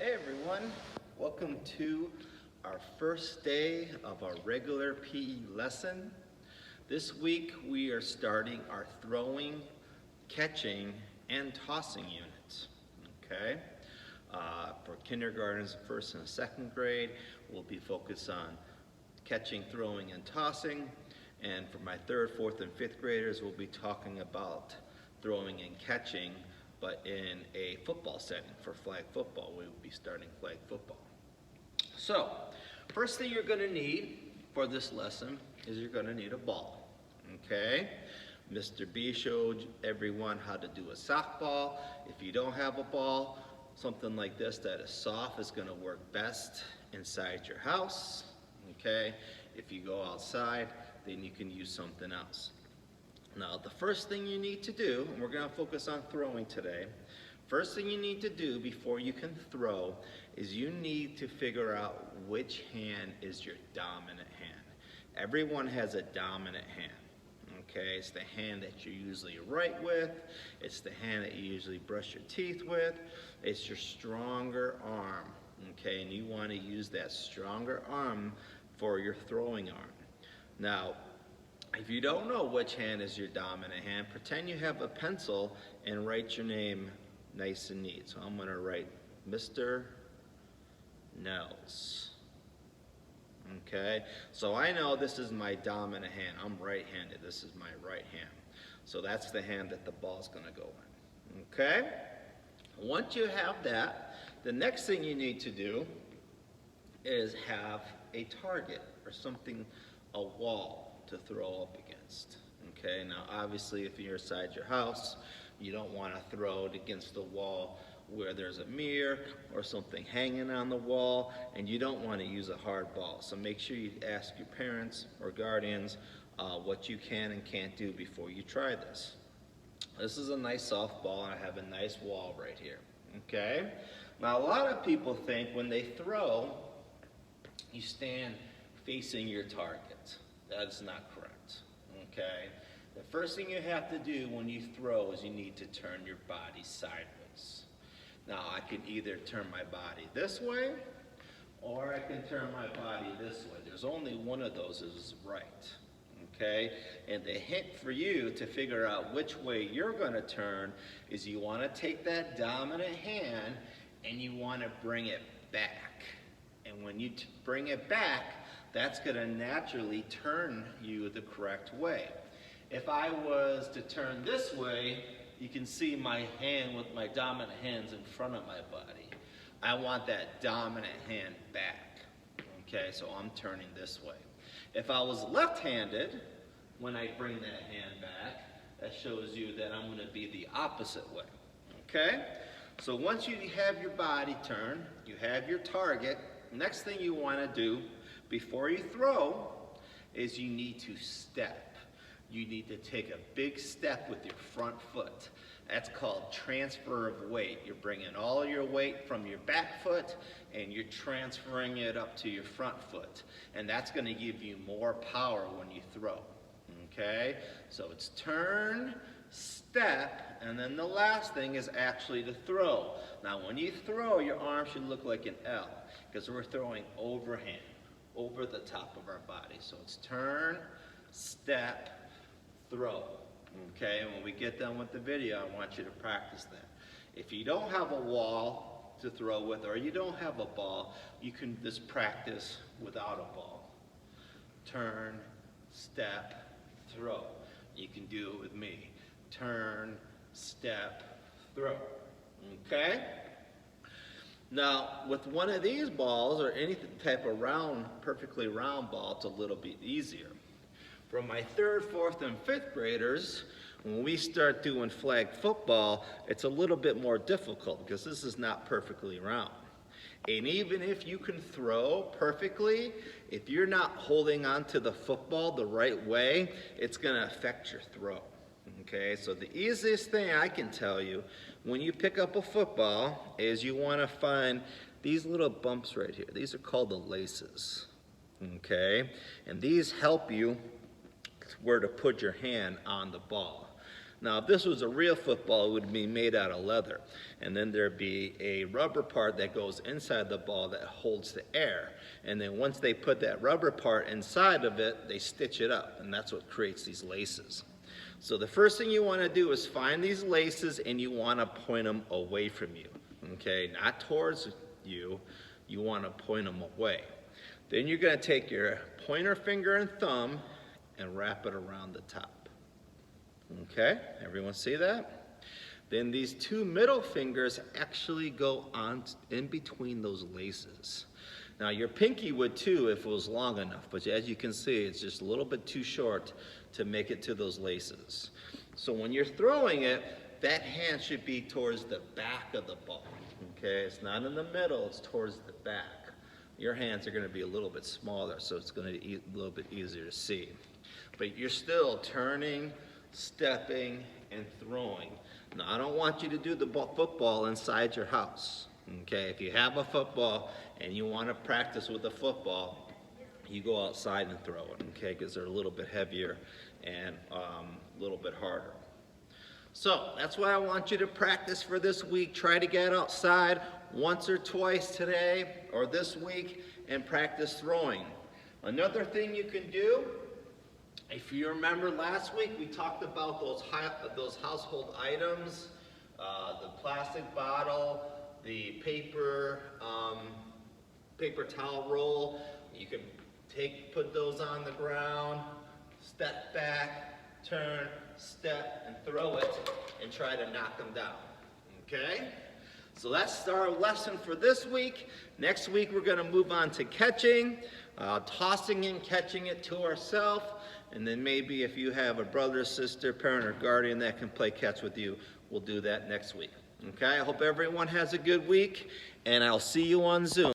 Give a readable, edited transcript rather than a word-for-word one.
Hey everyone, welcome to our first day of our regular PE lesson. This week we are starting our throwing, catching, and tossing units. Okay? For kindergartens, first and second grade, we'll be focused on catching, throwing, and tossing. And for my third, fourth, and fifth graders, we'll be talking about throwing and catching, but in a football setting. For flag football, we will be starting flag football. So, first thing you're going to need for this lesson is you're going to need a ball. Okay? Mr. B showed everyone how to do a softball. If you don't have a ball, something like this that is soft is going to work best inside your house. Okay? If you go outside, then you can use something else. Now, the first thing you need to do, and we're going to focus on throwing today, first thing you need to do before you can throw is you need to figure out which hand is your dominant hand. Everyone has a dominant hand. Okay, it's the hand that you usually write with, it's the hand that you usually brush your teeth with, it's your stronger arm. Okay, and you want to use that stronger arm for your throwing arm. Now, if you don't know which hand is your dominant hand, pretend you have a pencil and write your name nice and neat. So I'm going to write Mr. Nels. Okay, so I know this is my dominant hand. I'm right-handed. This is my right hand. So that's the hand that the ball's going to go in. Okay? Once you have that, the next thing you need to do is have a target or something, a wall to throw up against. Okay, now obviously if you're inside your house, you don't want to throw it against the wall where there's a mirror or something hanging on the wall, and you don't want to use a hard ball. So make sure you ask your parents or guardians what you can and can't do before you try this. This is a nice soft ball, and I have a nice wall right here. Okay, now a lot of people think when they throw, you stand facing your target. That is not correct. Okay, the first thing you have to do when you throw is you need to turn your body sideways. Now I can either turn my body this way or I can turn my body this way. There's only one of those is right. Okay, and the hint for you to figure out which way you're going to turn is you want to take that dominant hand and you want to bring it back. And when you bring it back, that's going to naturally turn you the correct way. If I was to turn this way, you can see my hand with my dominant hands in front of my body. I want that dominant hand back. Okay, so I'm turning this way. If I was left-handed, when I bring that hand back, that shows you that I'm going to be the opposite way. Okay, so once you have your body turned, you have your target, next thing you want to do before you throw is you need to step. You need to take a big step with your front foot. That's called transfer of weight. You're bringing all your weight from your back foot and you're transferring it up to your front foot. And that's going to give you more power when you throw. Okay? So it's turn, step, and then the last thing is actually to throw. Now when you throw, your arm should look like an L because we're throwing overhand, over the top of our body. So it's turn, step, throw. Okay, and when we get done with the video, I want you to practice that. If you don't have a wall to throw with or you don't have a ball, you can just practice without a ball. Turn, step, throw. You can do it with me. Turn, step, throw. Okay? Now, with one of these balls or any type of round, perfectly round ball, it's a little bit easier. For my third, fourth, and fifth graders, when we start doing flag football, it's a little bit more difficult because this is not perfectly round. And even if you can throw perfectly, if you're not holding on to the football the right way, it's going to affect your throw. Okay, so the easiest thing I can tell you when you pick up a football is you want to find these little bumps right here. These are called the laces. Okay, and these help you where to put your hand on the ball. Now, if this was a real football, it would be made out of leather. And then there'd be a rubber part that goes inside the ball that holds the air. And then once they put that rubber part inside of it, they stitch it up. And that's what creates these laces. So the first thing you want to do is find these laces, and you want to point them away from you. Okay, not towards you. You want to point them away. Then you're going to take your pointer finger and thumb and wrap it around the top. Okay, everyone see that? Then these two middle fingers actually go on in between those laces. Now your pinky would too if it was long enough, but as you can see, it's just a little bit too short to make it to those laces. So when you're throwing it, that hand should be towards the back of the ball. Okay, it's not in the middle, it's towards the back. Your hands are going to be a little bit smaller, so it's going to be a little bit easier to see. But you're still turning, stepping, and throwing. Now, I don't want you to do the football inside your house. Okay, if you have a football and you want to practice with a football, you go outside and throw it, okay, because they're a little bit heavier and a little bit harder. So that's what I want you to practice for this week. Try to get outside once or twice today or this week and practice throwing. Another thing you can do, if you remember last week, we talked about those household items, the plastic bottle, the paper towel roll. You can put those on the ground, step back, turn, step, and throw it, and try to knock them down. Okay? So that's our lesson for this week. Next week we're going to move on to catching, tossing and catching it to ourselves. And then maybe if you have a brother, sister, parent, or guardian that can play catch with you, we'll do that next week. Okay, I hope everyone has a good week, and I'll see you on Zoom.